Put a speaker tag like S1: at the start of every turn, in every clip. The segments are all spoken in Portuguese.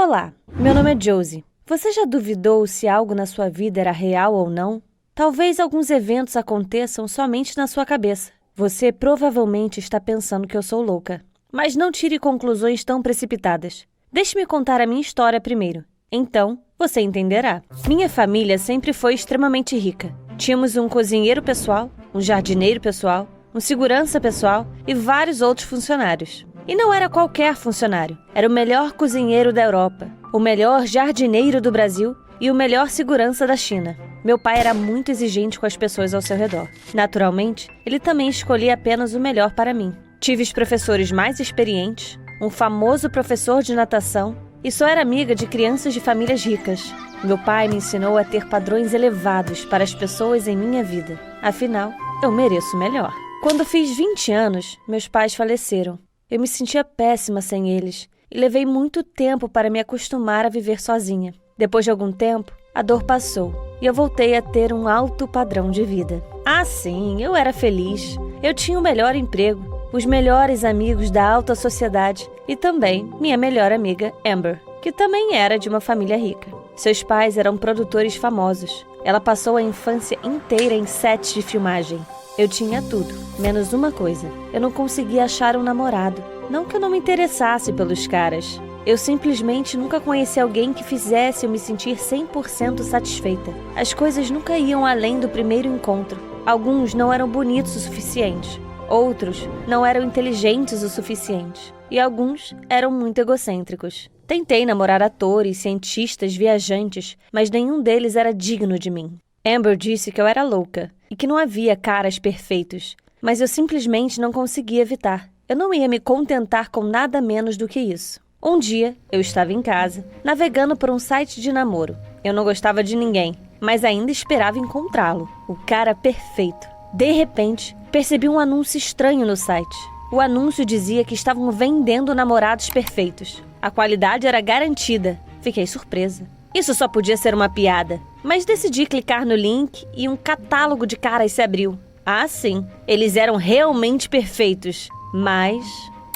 S1: Olá, meu nome é Josie. Você já duvidou se algo na sua vida era real ou não? Talvez alguns eventos aconteçam somente na sua cabeça. Você provavelmente está pensando que eu sou louca. Mas não tire conclusões tão precipitadas. Deixe-me contar a minha história primeiro. Então, você entenderá. Minha família sempre foi extremamente rica. Tínhamos um cozinheiro pessoal, um jardineiro pessoal, um segurança pessoal e vários outros funcionários. E não era qualquer funcionário. Era o melhor cozinheiro da Europa, o melhor jardineiro do Brasil e o melhor segurança da China. Meu pai era muito exigente com as pessoas ao seu redor. Naturalmente, ele também escolhia apenas o melhor para mim. Tive os professores mais experientes, um famoso professor de natação e só era amiga de crianças de famílias ricas. Meu pai me ensinou a ter padrões elevados para as pessoas em minha vida. Afinal, eu mereço melhor. Quando fiz 20 anos, meus pais faleceram. Eu me sentia péssima sem eles e levei muito tempo para me acostumar a viver sozinha. Depois de algum tempo, a dor passou e eu voltei a ter um alto padrão de vida. Ah, sim, eu era feliz. Eu tinha o melhor emprego, os melhores amigos da alta sociedade e também minha melhor amiga, Amber, que também era de uma família rica. Seus pais eram produtores famosos. Ela passou a infância inteira em sets de filmagem. Eu tinha tudo, menos uma coisa. Eu não conseguia achar um namorado. Não que eu não me interessasse pelos caras. Eu simplesmente nunca conheci alguém que fizesse eu me sentir 100% satisfeita. As coisas nunca iam além do primeiro encontro. Alguns não eram bonitos o suficiente. Outros não eram inteligentes o suficiente. E alguns eram muito egocêntricos. Tentei namorar atores, cientistas, viajantes, mas nenhum deles era digno de mim. Amber disse que eu era louca e que não havia caras perfeitos, mas eu simplesmente não conseguia evitar. Eu não ia me contentar com nada menos do que isso. Um dia, eu estava em casa, navegando por um site de namoro. Eu não gostava de ninguém, mas ainda esperava encontrá-lo, o cara perfeito. De repente, percebi um anúncio estranho no site. O anúncio dizia que estavam vendendo namorados perfeitos. A qualidade era garantida. Fiquei surpresa. Isso só podia ser uma piada, mas decidi clicar no link e um catálogo de caras se abriu. Ah, sim, eles eram realmente perfeitos, mas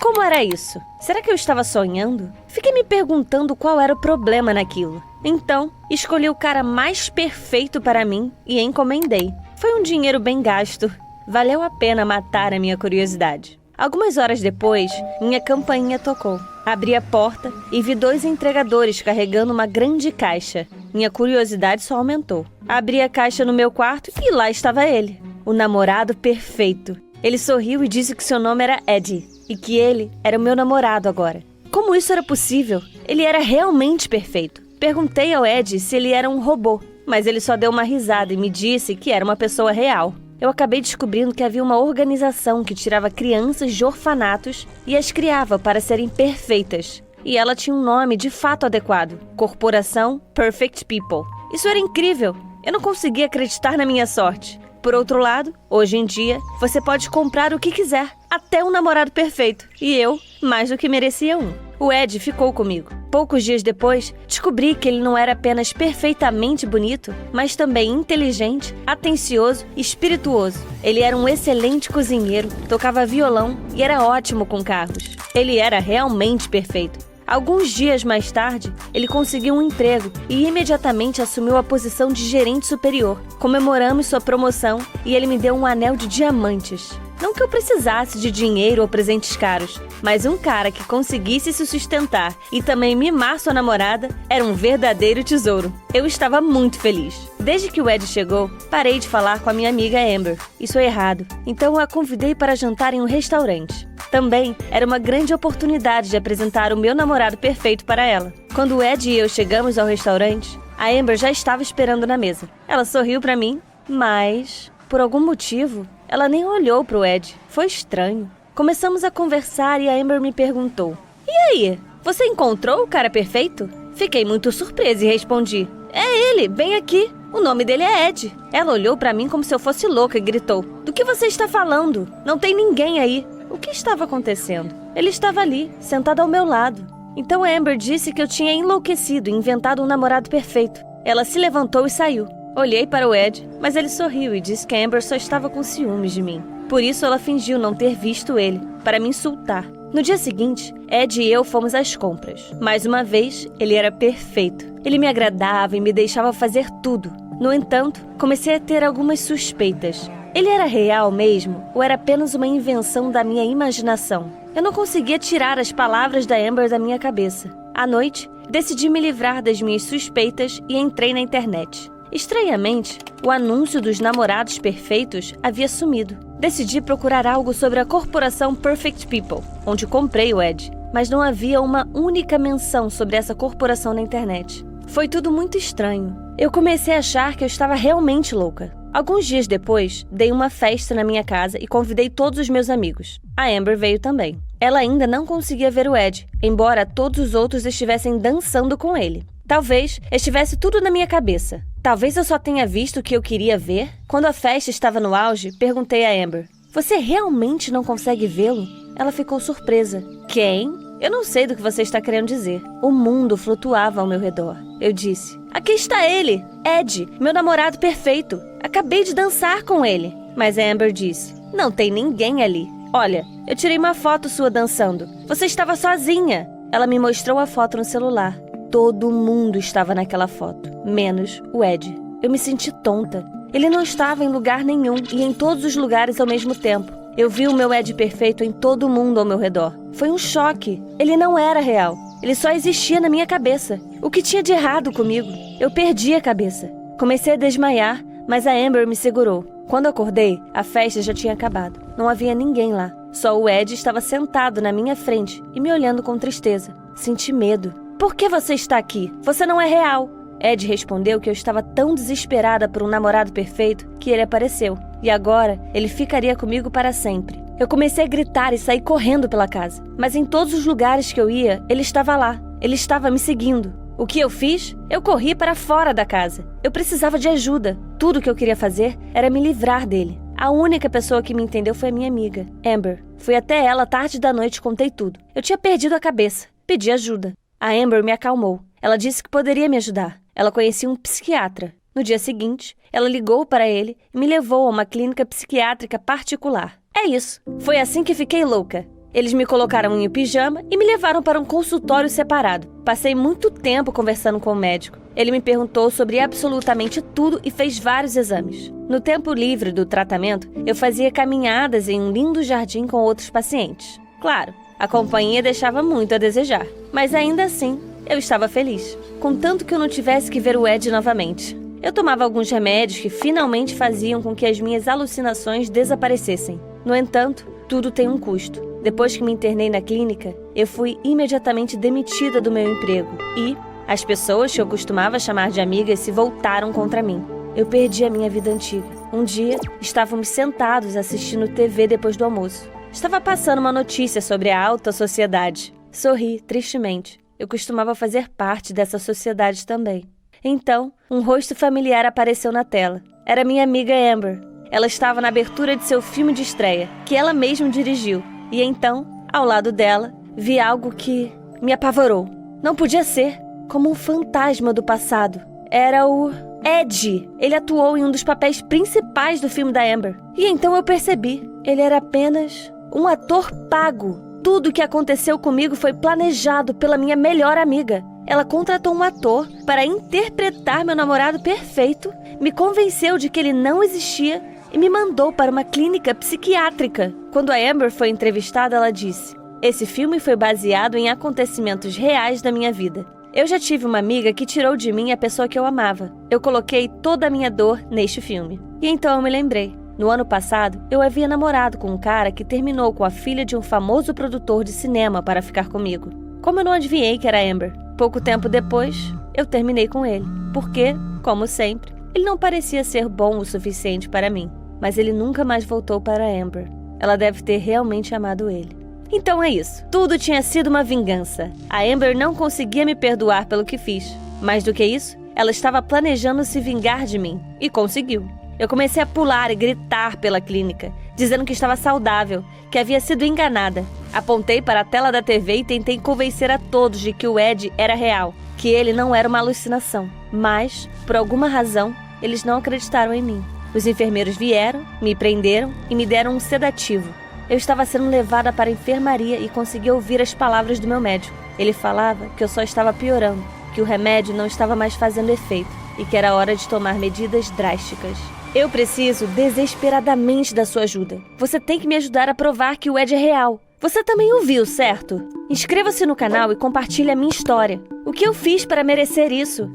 S1: como era isso? Será que eu estava sonhando? Fiquei me perguntando qual era o problema naquilo. Então, escolhi o cara mais perfeito para mim e encomendei. Foi um dinheiro bem gasto. Valeu a pena matar a minha curiosidade. Algumas horas depois, minha campainha tocou. Abri a porta e vi 2 entregadores carregando uma grande caixa. Minha curiosidade só aumentou. Abri a caixa no meu quarto e lá estava ele, o namorado perfeito. Ele sorriu e disse que seu nome era Eddie e que ele era o meu namorado agora. Como isso era possível? Ele era realmente perfeito. Perguntei ao Eddie se ele era um robô, mas ele só deu uma risada e me disse que era uma pessoa real. Eu acabei descobrindo que havia uma organização que tirava crianças de orfanatos e as criava para serem perfeitas. E ela tinha um nome de fato adequado: Corporação Perfect People. Isso era incrível. Eu não conseguia acreditar na minha sorte. Por outro lado, hoje em dia, você pode comprar o que quiser, até um namorado perfeito. E eu, mais do que merecia um. O Ed ficou comigo. Poucos dias depois, descobri que ele não era apenas perfeitamente bonito, mas também inteligente, atencioso e espirituoso. Ele era um excelente cozinheiro, tocava violão e era ótimo com carros. Ele era realmente perfeito. Alguns dias mais tarde, ele conseguiu um emprego e imediatamente assumiu a posição de gerente superior. Comemoramos sua promoção e ele me deu um anel de diamantes. Não que eu precisasse de dinheiro ou presentes caros, mas um cara que conseguisse se sustentar e também mimar sua namorada era um verdadeiro tesouro. Eu estava muito feliz. Desde que o Ed chegou, parei de falar com a minha amiga Amber. Isso é errado, então eu a convidei para jantar em um restaurante. Também era uma grande oportunidade de apresentar o meu namorado perfeito para ela. Quando o Ed e eu chegamos ao restaurante, a Amber já estava esperando na mesa. Ela sorriu para mim, mas, por algum motivo, ela nem olhou para o Ed. Foi estranho. Começamos a conversar e a Amber me perguntou: "E aí, você encontrou o cara perfeito?" Fiquei muito surpresa e respondi: "É ele, bem aqui. O nome dele é Ed." Ela olhou para mim como se eu fosse louca e gritou: "Do que você está falando? Não tem ninguém aí." O que estava acontecendo? Ele estava ali, sentado ao meu lado. Então a Amber disse que eu tinha enlouquecido e inventado um namorado perfeito. Ela se levantou e saiu. Olhei para o Ed, mas ele sorriu e disse que a Amber só estava com ciúmes de mim. Por isso ela fingiu não ter visto ele, para me insultar. No dia seguinte, Ed e eu fomos às compras. Mais uma vez, ele era perfeito. Ele me agradava e me deixava fazer tudo. No entanto, comecei a ter algumas suspeitas. Ele era real mesmo ou era apenas uma invenção da minha imaginação? Eu não conseguia tirar as palavras da Amber da minha cabeça. À noite, decidi me livrar das minhas suspeitas e entrei na internet. Estranhamente, o anúncio dos namorados perfeitos havia sumido. Decidi procurar algo sobre a corporação Perfect People, onde comprei o Ed, mas não havia uma única menção sobre essa corporação na internet. Foi tudo muito estranho. Eu comecei a achar que eu estava realmente louca. Alguns dias depois, dei uma festa na minha casa e convidei todos os meus amigos. A Amber veio também. Ela ainda não conseguia ver o Ed, embora todos os outros estivessem dançando com ele. Talvez estivesse tudo na minha cabeça. Talvez eu só tenha visto o que eu queria ver. Quando a festa estava no auge, perguntei a Amber: "Você realmente não consegue vê-lo?" Ela ficou surpresa. "Quem? Eu não sei do que você está querendo dizer." O mundo flutuava ao meu redor. Eu disse: "Aqui está ele, Ed, meu namorado perfeito. Acabei de dançar com ele." Mas a Amber disse: "Não tem ninguém ali. Olha, eu tirei uma foto sua dançando. Você estava sozinha." Ela me mostrou a foto no celular. Todo mundo estava naquela foto, menos o Ed. Eu me senti tonta. Ele não estava em lugar nenhum e em todos os lugares ao mesmo tempo. Eu vi o meu Ed perfeito em todo mundo ao meu redor. Foi um choque. Ele não era real. Ele só existia na minha cabeça. O que tinha de errado comigo? Eu perdi a cabeça. Comecei a desmaiar, mas a Amber me segurou. Quando acordei, a festa já tinha acabado. Não havia ninguém lá. Só o Ed estava sentado na minha frente e me olhando com tristeza. Senti medo. "Por que você está aqui? Você não é real." Ed respondeu que eu estava tão desesperada por um namorado perfeito que ele apareceu. E agora, ele ficaria comigo para sempre. Eu comecei a gritar e saí correndo pela casa. Mas em todos os lugares que eu ia, ele estava lá. Ele estava me seguindo. O que eu fiz? Eu corri para fora da casa. Eu precisava de ajuda. Tudo que eu queria fazer era me livrar dele. A única pessoa que me entendeu foi a minha amiga, Amber. Fui até ela tarde da noite e contei tudo. Eu tinha perdido a cabeça. Pedi ajuda. A Amber me acalmou. Ela disse que poderia me ajudar. Ela conhecia um psiquiatra. No dia seguinte, ela ligou para ele e me levou a uma clínica psiquiátrica particular. É isso. Foi assim que fiquei louca. Eles me colocaram em um pijama e me levaram para um consultório separado. Passei muito tempo conversando com o médico. Ele me perguntou sobre absolutamente tudo e fez vários exames. No tempo livre do tratamento, eu fazia caminhadas em um lindo jardim com outros pacientes. Claro, a companhia deixava muito a desejar, mas ainda assim, eu estava feliz, contanto que eu não tivesse que ver o Ed novamente. Eu tomava alguns remédios que finalmente faziam com que as minhas alucinações desaparecessem. No entanto, tudo tem um custo. Depois que me internei na clínica, eu fui imediatamente demitida do meu emprego e as pessoas que eu costumava chamar de amigas se voltaram contra mim. Eu perdi a minha vida antiga. Um dia, estávamos sentados assistindo TV depois do almoço. Estava passando uma notícia sobre a alta sociedade. Sorri tristemente. Eu costumava fazer parte dessa sociedade também. Então, um rosto familiar apareceu na tela. Era minha amiga Amber. Ela estava na abertura de seu filme de estreia, que ela mesma dirigiu. E então, ao lado dela, vi algo que me apavorou. Não podia ser, como um fantasma do passado. Era o Ed. Ele atuou em um dos papéis principais do filme da Amber. E então eu percebi, ele era apenas um ator pago. Tudo o que aconteceu comigo foi planejado pela minha melhor amiga. Ela contratou um ator para interpretar meu namorado perfeito, me convenceu de que ele não existia e me mandou para uma clínica psiquiátrica. Quando a Amber foi entrevistada, ela disse: "Esse filme foi baseado em acontecimentos reais da minha vida. Eu já tive uma amiga que tirou de mim a pessoa que eu amava. Eu coloquei toda a minha dor neste filme." E então eu me lembrei. No ano passado, eu havia namorado com um cara que terminou com a filha de um famoso produtor de cinema para ficar comigo. Como eu não adivinhei que era Amber? Pouco tempo depois, eu terminei com ele. Porque, como sempre, ele não parecia ser bom o suficiente para mim. Mas ele nunca mais voltou para Amber. Ela deve ter realmente amado ele. Então é isso. Tudo tinha sido uma vingança. A Amber não conseguia me perdoar pelo que fiz. Mais do que isso, ela estava planejando se vingar de mim. E conseguiu. Eu comecei a pular e gritar pela clínica, dizendo que estava saudável, que havia sido enganada. Apontei para a tela da TV e tentei convencer a todos de que o Ed era real, que ele não era uma alucinação. Mas, por alguma razão, eles não acreditaram em mim. Os enfermeiros vieram, me prenderam e me deram um sedativo. Eu estava sendo levada para a enfermaria e consegui ouvir as palavras do meu médico. Ele falava que eu só estava piorando, que o remédio não estava mais fazendo efeito e que era hora de tomar medidas drásticas. Eu preciso desesperadamente da sua ajuda. Você tem que me ajudar a provar que o Ed é real. Você também ouviu, certo? Inscreva-se no canal e compartilhe a minha história. O que eu fiz para merecer isso?